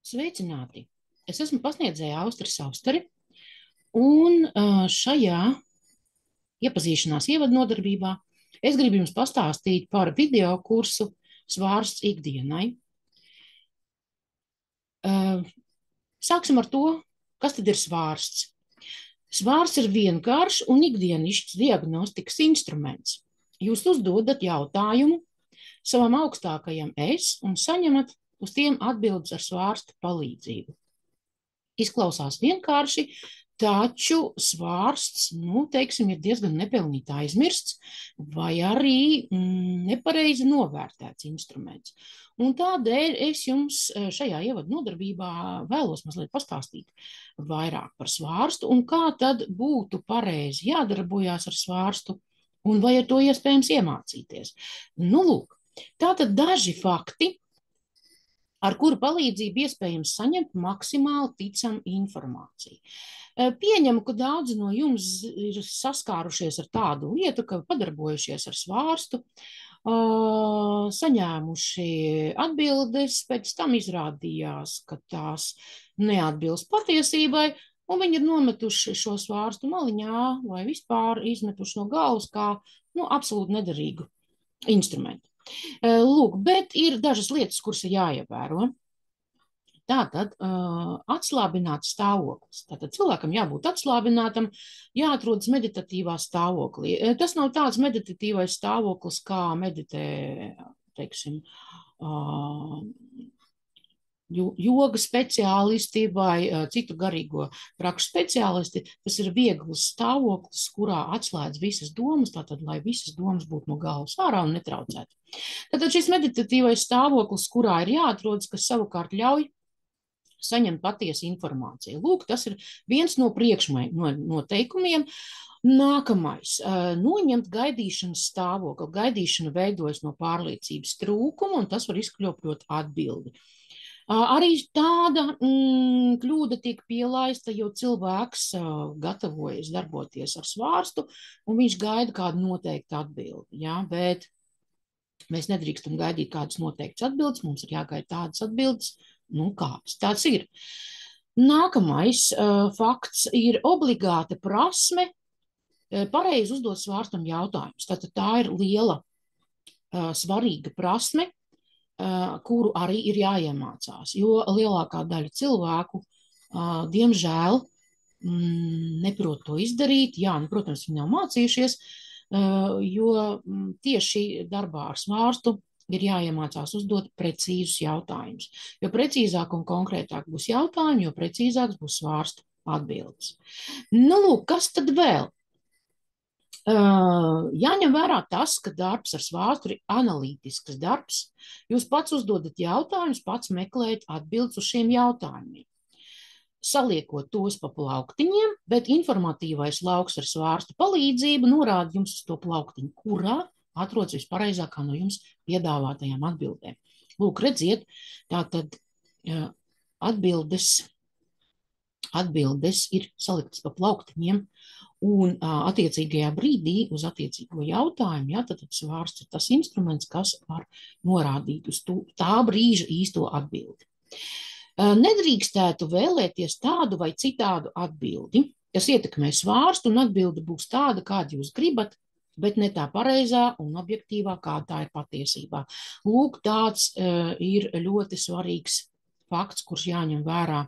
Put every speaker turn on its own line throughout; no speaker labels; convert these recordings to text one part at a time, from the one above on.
Sveicināti! Es esmu pasniedzēja Austra Saustari, un šajā iepazīšanās ievadnodarbībā es gribu jums pastāstīt par video kursu Svārsts ikdienai. Sāksim ar to, kas tad ir svārsts. Svārsts ir vienkāršs un ikdienišķs diagnostikas instruments. Jūs uzdodat jautājumu savam augstākajam es un saņemat uz tiem atbildes ar svārsta palīdzību. Izklausās vienkārši, taču svārsts, teiksim, ir diezgan nepelnīti aizmirsts vai arī nepareizi novērtēts instruments. Un tādēļ es jums šajā ievadnodarbībā vēlos mazliet pastāstīt vairāk par svārstu un kā tad būtu pareizi jādarbojās ar svārstu un vai ar to iespējams iemācīties. Lūk, tātad daži fakti, ar kuru palīdzību iespējams saņemt maksimāli ticamu informāciju. Pieņemu, ka daudzi no jums ir saskārušies ar tādu lietu, ka padarbojušies ar svārstu, saņēmuši atbildes, pēc tam izrādījās, ka tās neatbilst patiesībai, un viņi ir nometuši šo svārstu maliņā vai vispār izmetuši no galvas kā absolūti nederīgu instrumentu. Lūk, bet ir dažas lietas, kuras ir jāievēro. Tātad atslābināts stāvoklis. Tātad cilvēkam jābūt atslābinātam, jāatrodas meditatīvā stāvoklī. Tas nav tāds meditatīvais stāvoklis, kā meditē, teiksim, joga speciālisti vai citu garīgo prakšu speciālisti. Tas ir viegls stāvoklis, kurā atslēdz visas domas, tātad, lai visas domas būtu no galvas ārā un netraucētu. Tātad šis meditatīvais stāvoklis, kurā ir jāatrodas, kas savukārt ļauj saņemt patiesu informāciju. Lūk, tas ir viens no priekšnoteikumiem. Nākamais, noņemt gaidīšanas stāvokli. Gaidīšana veidojas no pārliecības trūkuma, un tas var izkļopļot atbildi. Arī tāda kļūda tiek pielaista, jo cilvēks gatavojas darboties ar svārstu, un viņš gaida kādu noteiktu atbildi. Ja? Bet mēs nedrīkstam gaidīt kādas noteiktas atbildes, mums ir jāgaida tādas atbildes, kāds tāds ir. Nākamais fakts ir obligāta prasme pareizi uzdot svārstam jautājumus. Tātad tā ir liela, svarīga prasme, kuru arī ir jāiemācās, jo lielākā daļa cilvēku, diemžēl, neprot to izdarīt. Jā, protams, viņi nav mācījušies, jo tieši darbā ar svārstu ir jāiemācās uzdot precīzus jautājumus. Jo precīzāk un konkrētāk būs jautājumi, jo precīzāks būs svārsta atbildes. Lūk, kas tad vēl? Jāņem vērā tas, ka darbs ar svārstu ir analītisks darbs. Jūs pats uzdodat jautājumus, pats meklējat atbildes uz šiem jautājumiem. Saliekot tos pa plauktiņiem, bet informatīvais lauks ar svārstu palīdzību norāda jums uz to plauktiņu, kurā atrodas vispareizākā no jums piedāvātajām atbildēm. Lūk, redziet, tātad atbildes ir saliktas pa plauktiņiem, un attiecīgajā brīdī uz attiecīgo jautājumu, tad svārsts ir tas instruments, kas var norādīt uz tā brīža īsto atbildi. Nedrīkstētu vēlēties tādu vai citādu atbildi, kas ietekmē svārstu, un atbilde būs tāda, kādu jūs gribat, bet ne tā pareizā un objektīvā, kā tā ir patiesībā. Lūk, tāds ir ļoti svarīgs fakts, kurš jāņem vērā.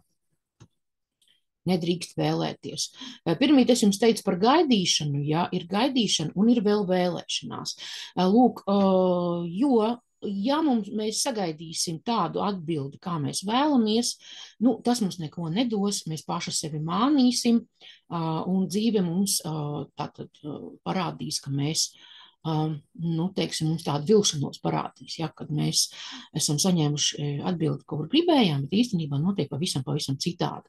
Nedrīkst vēlēties. Pirmīt es jums teicu par gaidīšanu, ja ir gaidīšana un ir vēl vēlēšanās. Lūk, jo, ja mēs sagaidīsim tādu atbildi, kā mēs vēlamies, tas mums neko nedos, mēs paši sevi mānīsim, un dzīve mums tātad parādīs, ka mēs, teiksim, mums tādu vilšanos parādīs, ja, kad mēs esam saņēmuši atbildi, ko gribējām, bet īstenībā notiek pavisam citādi.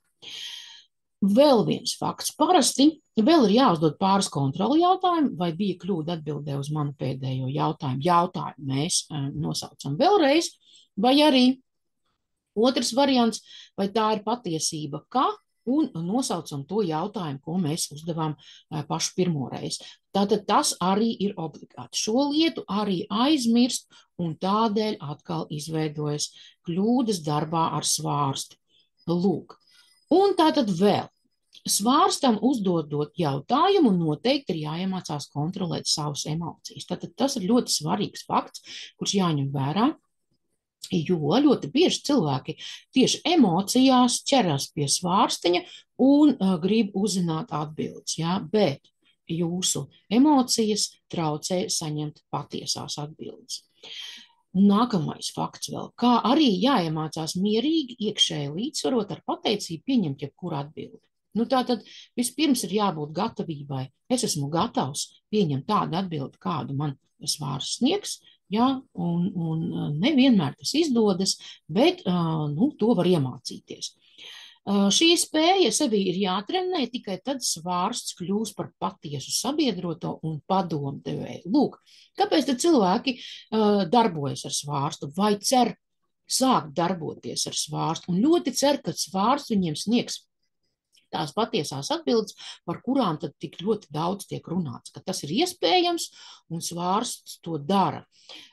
Vēl viens fakts. Parasti vēl ir jāuzdod pāris kontroli jautājumu, vai bija kļūda atbildē uz manu pēdējo jautājumu. Jautājumu mēs nosaucam vēlreiz, vai arī otrs variants, vai tā ir patiesība, ka, un nosaucam to jautājumu, ko mēs uzdevām pašu pirmoreiz. Tātad tas arī ir obligāti. Šo lietu arī aizmirst, un tādēļ atkal izveidojas kļūdas darbā ar svārstu. Lūk, un tātad vēl. Svārstam uzdodot jautājumu, noteikti ir jāiemācās kontrolēt savas emocijas. Tātad tas ir ļoti svarīgs fakts, kurš jāņem vērā, jo ļoti bieži cilvēki tieši emocijās ķeras pie svārstiņa un grib uzzināt atbildes, ja? Bet jūsu emocijas traucē saņemt patiesās atbildes. Nākamais fakts vēl, kā arī jāiemācās mierīgi iekšēji līdzsvarot ar pateicību pieņemt jebkuru atbildi. Nu, tātad vispirms ir jābūt gatavībai. Es esmu gatavs pieņemt tādu atbildi, kādu man svārs sniegs, ja, un nevienmēr tas izdodas, bet to var iemācīties. Šī spēja sevi ir jātrenē, tikai tad svārsts kļūs par patiesu sabiedroto un padomdevēju. Lūk, kāpēc tad cilvēki darbojas ar svārstu vai cer sākt darboties ar svārstu un ļoti cer, ka svārsts viņiem sniegs tās patiesās atbildes, par kurām tad tik ļoti daudz tiek runāts, ka tas ir iespējams un svārsts to dara.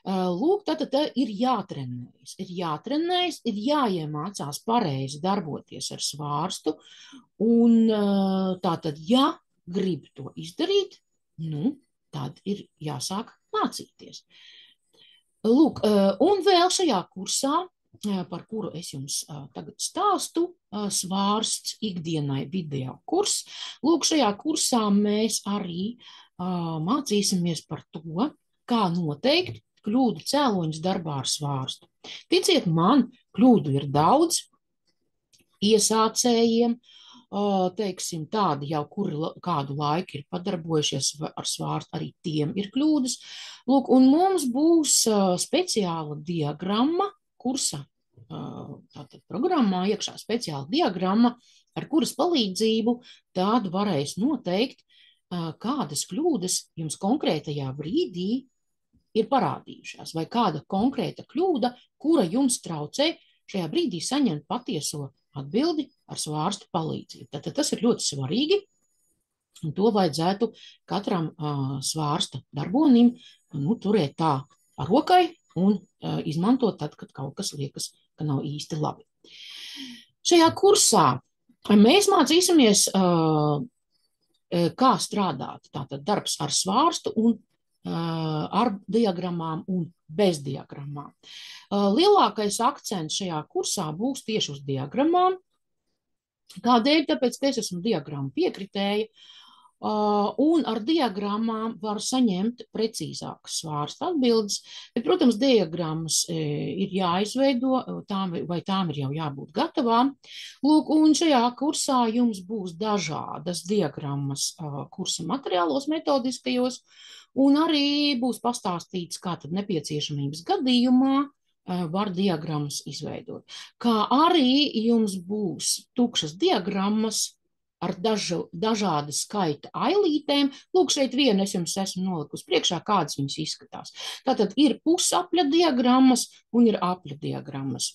Lūk, tātad ir jātrenējas, ir jāiemācās pareizi darboties ar svārstu, un tātad, ja grib to izdarīt, nu, tad ir jāsāk mācīties. Lūk, un vēl šajā kursā, par kuru es jums tagad stāstu, svārsts ikdienai video kurs. Lūk, šajā kursā mēs arī mācīsimies par to, kā noteikt kļūdu cēloņus darbā ar svārstu. Ticiet man, kļūdu ir daudz, iesācējiem, teiksim, tādi jau, kuri kādu laiku ir padarbojušies ar svārstu, arī tiem ir kļūdas. Lūk, un mums būs speciāla diagramma, kursa tātad programmā iekšā speciāla diagramma, ar kuras palīdzību tādu varēs noteikt, kādas kļūdas jums konkrētajā brīdī ir parādījušās, vai kāda konkrēta kļūda, kura jums traucē šajā brīdī saņemt patieso atbildi ar svārstu palīdzību. Tātad tas ir ļoti svarīgi, un to vajadzētu katram svārsta darbonim turēt tā ar rokai, un izmantot tad, kad kaut kas liekas, ka nav īsti labi. Šajā kursā mēs mācīsimies, kā strādāt tātad darbs ar svārstu un ar diagrammām un bez diagrammām. Lielākais akcents šajā kursā būs tieši uz diagrammām. Kādēļ? Tāpēc, ka es esmu diagrammu piekritēja, un ar diagrammām var saņemt precīzākas svārsta atbildes, bet, protams, diagrammas ir jāizveido, vai tām ir jau jābūt gatavām. Lūk, un šajā kursā jums būs dažādas diagrammas kursa materiālos metodiskajos, un arī būs pastāstīts, kā tad nepieciešamības gadījumā var diagrammas izveidot. Kā arī jums būs tukšas diagrammas ar dažādu skaita ailītēm. Lūk, šeit vienu es jums esmu nolikusi priekšā, kādas viņas izskatās. Tātad ir pusapļa diagrammas un ir apļa diagrammas.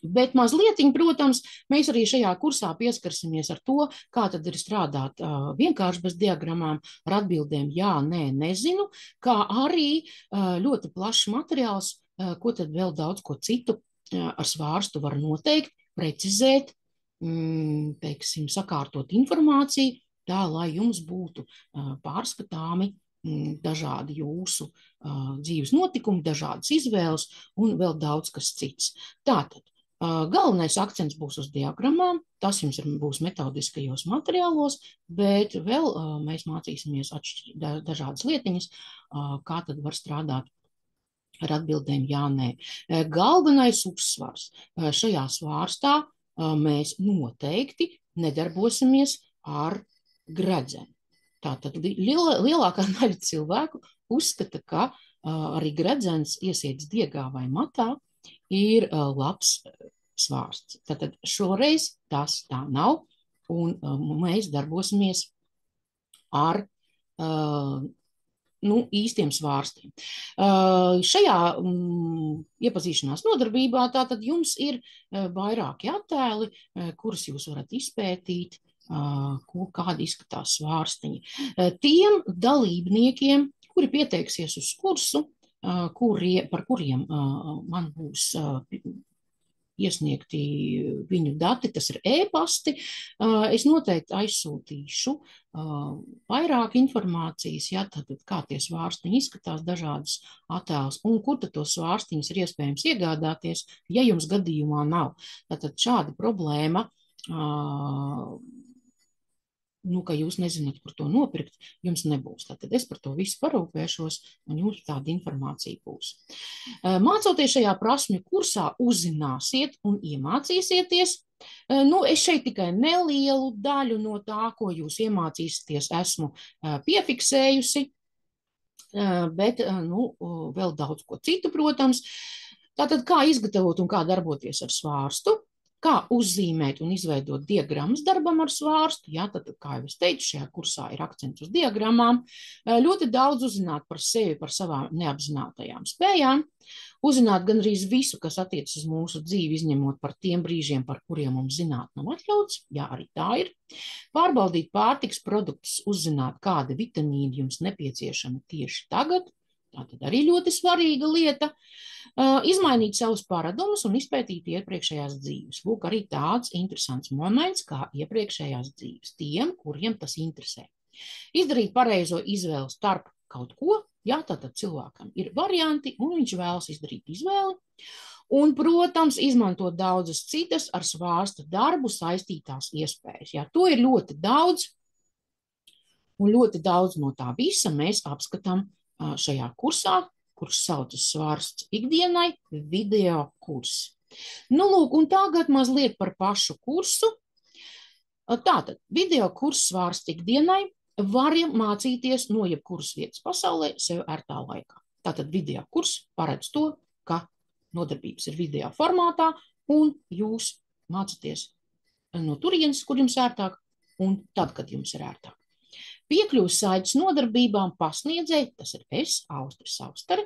Bet mazlietiņ, protams, mēs arī šajā kursā pieskarsimies ar to, kā tad ir strādāt vienkārši bez diagrammām ar atbildēm jā, nē, nezinu, kā arī ļoti plašs materiāls, ko tad vēl daudz ko citu ar svārstu var noteikt, precizēt, teiksim, sakārtot informāciju tā, lai jums būtu pārskatāmi dažādi jūsu dzīves notikumi, dažādas izvēles un vēl daudz kas cits. Tātad, galvenais akcents būs uz diagrammām, tas jums būs metodiskajos materiālos, bet vēl mēs mācīsimies dažādas lietiņas, kā tad var strādāt ar atbildēm jā, nē. Galvenais uzsvars šajā svārstā mēs noteikti nedarbosimies ar gredzenu. Tātad lielākā daļa cilvēku uzskata, ka arī gredzens iesiets diegā vai matā ir labs svārsts. Tātad šoreiz tas tā nav, un mēs darbosimies ar īstiem svārstiem. Šajā iepazīšanās nodarbībā tātad jums ir vairāki attēli, kurus jūs varat izpētīt, kādi izskatās svārstiņi. Tiem dalībniekiem, kuri pieteiksies uz kursu, par kuriem man būs iesniegti viņu dati, tas ir e-pasti. Es noteikti aizsūtīšu vairāk informācijas, ja, tad kā tie svārstiņi izskatās, dažādas attēlus, un kur tad tos svārstiņus ir iespējams iegādāties, ja jums gadījumā nav. Tātad šāda problēma, ka jūs nezināt, kur to nopirkt, jums nebūs. Tātad es par to visu parūpēšos, un jums tāda informācija būs. Mācoties šajā prasmju kursā, uzzināsiet un iemācīsieties. Es šeit tikai nelielu daļu no tā, ko jūs iemācīsieties, esmu piefiksējusi, bet vēl daudz ko citu, protams. Tātad, kā izgatavot un kā darboties ar svārstu, kā uzzīmēt un izveidot diagrammas darbam ar svārstu. Jā, tad, kā jau es teicu, šajā kursā ir akcents uz diagrammām. Ļoti daudz uzzināt par sevi, par savām neapzinātajām spējām. Uzzināt gan arī visu, kas attiecas uz mūsu dzīvi, izņemot par tiem brīžiem, par kuriem mums zināt nav atļauts. Jā, arī tā ir. Pārbaudīt pārtikas produktus, uzzināt, kādi vitamīni jums nepieciešami tieši tagad. Tā tad arī ļoti svarīga lieta. Izmainīt savus paradumus un izpētīt iepriekšējās dzīves. Lūk, arī tāds interesants moments kā iepriekšējās dzīves tiem, kuriem tas interesē. Izdarīt pareizo izvēli starp kaut ko, jā, tātad cilvēkam ir varianti un viņš vēlas izdarīt izvēli. Un, protams, izmantot daudzas citas ar svārsta darbu saistītās iespējas. Jā, to ir ļoti daudz, un ļoti daudz no tā visa mēs apskatām šajā kursā, kurš saucas svārsts ikdienai, video kurs. Lūk, un tagad mazliet par pašu kursu. Tātad, video kurs svārsts ikdienai var mācīties no jebkuras vietas pasaulē sev ērtā laikā. Tātad, video kurs paredz to, ka nodarbības ir video formātā, un jūs mācāties no turienes, kur jums ērtāk, un tad, kad jums ir ērtāk. Piekļuves saites nodarbībām pasniedzēji, tas ir es, Austris Austare,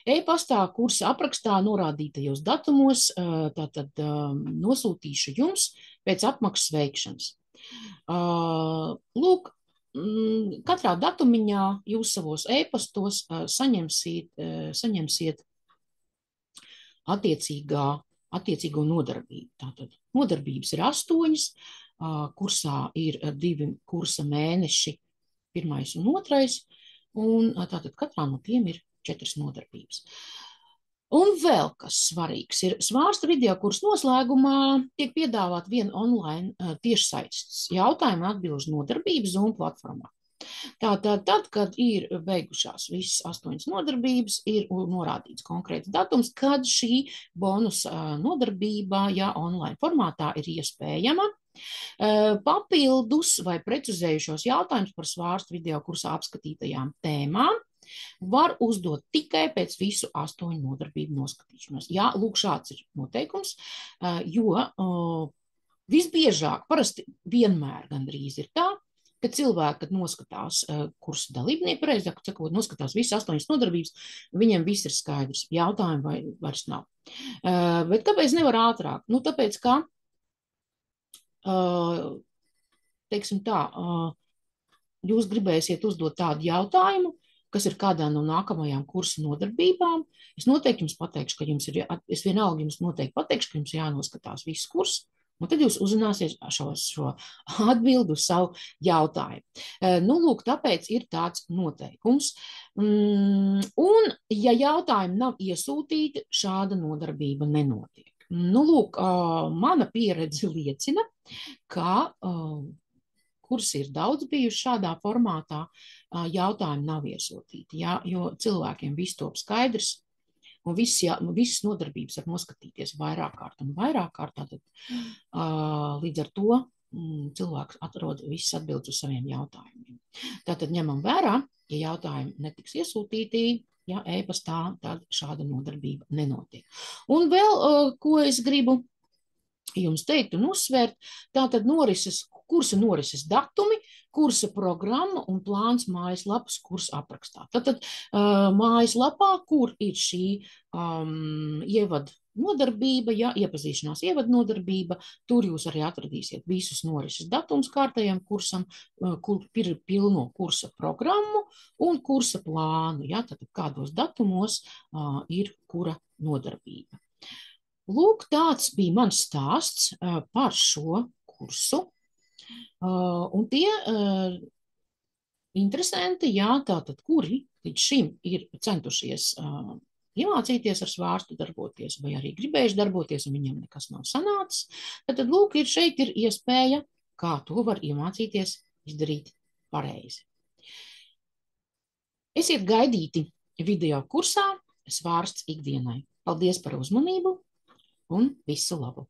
e-pastā kursa aprakstā norādītajos datumos, tātad nosūtīšu jums pēc apmaksas veikšanas. Lūk, katrā datumiņā jūs savos e-pastos saņemsiet attiecīgo nodarbību. Tātad nodarbības ir 8, kursā ir 2 kursa mēneši, 1. un 2, un tātad katrā no tiem ir 4 nodarbības. Un vēl kas svarīgs ir, svārsta video kursa noslēgumā tiek piedāvāt viena online tiešsaistes jautājumu atbilžu nodarbības Zoom platformā. Tātad, tad, kad ir beigušās visas 8 nodarbības, ir norādīts konkrēts datums, kad šī bonus nodarbība, ja online formātā, ir iespējama. Papildus vai precizējušos jautājumus par svārstu video kursā apskatītajām tēmām var uzdot tikai pēc visu 8 nodarbību noskatīšanos. Jā, lūk, šāds ir noteikums, jo visbiežāk, parasti vienmēr gandrīz ir tā, ka cilvēki, kad noskatās kursa dalībnieki, pareizāk sakot, noskatās visas 8 nodarbības, viņiem viss ir skaidrs, jautājumi vairs nav. Bet kāpēc nevar ātrāk? Tāpēc, ka teiksim tā, jūs gribēsiet uzdot tādu jautājumu, kas ir kādā no nākamajām kursa nodarbībām. Es noteikti jums pateikšu, ka jums ir, es vienalga jums noteikti pateikšu, ka jums jānoskatās viss kurs, un tad jūs uzzināsiet šo atbildi uz savu jautājumu. Lūk, tāpēc ir tāds noteikums. Un, ja jautājumi nav iesūtīti, šāda nodarbība nenotiek. Lūk, mana pieredze liecina, ka kursi ir daudz bijuši šādā formātā, jautājumi nav iesūtīti, jo cilvēkiem viss top skaidrs, un visas nodarbības var noskatīties vairāk kārt un vairāk kārt, tātad līdz ar to cilvēks atrod visas atbildes uz saviem jautājumiem. Tātad ņemam vērā, ja jautājumi netiks iesūtīti, ja e-pastā, tad šāda nodarbība nenotiek. Un vēl, ko es gribu jums teikt un uzsvērt, tātad kursa norises datumi, kursa programma un plāns mājaslapas kursa aprakstā. Tātad mājaslapā, kur ir šī ievada nodarbība, iepazīšanās ievada nodarbība, tur jūs arī atradīsiet visus norises datums kārtējam kursam, pilno kursa programmu un kursa plānu, tātad kādos datumos ir kura nodarbība. Lūk, tāds bija mans stāsts par šo kursu. Un tie interesanti, jā, tātad, kuri līdz šim ir centušies iemācīties ar svārstu darboties, vai arī gribējuši darboties, un viņiem nekas nav sanācis, tad lūk, šeit ir iespēja, kā to var iemācīties izdarīt pareizi. Esiet gaidīti video kursā Svārsts ikdienai. Paldies par uzmanību un visu labu!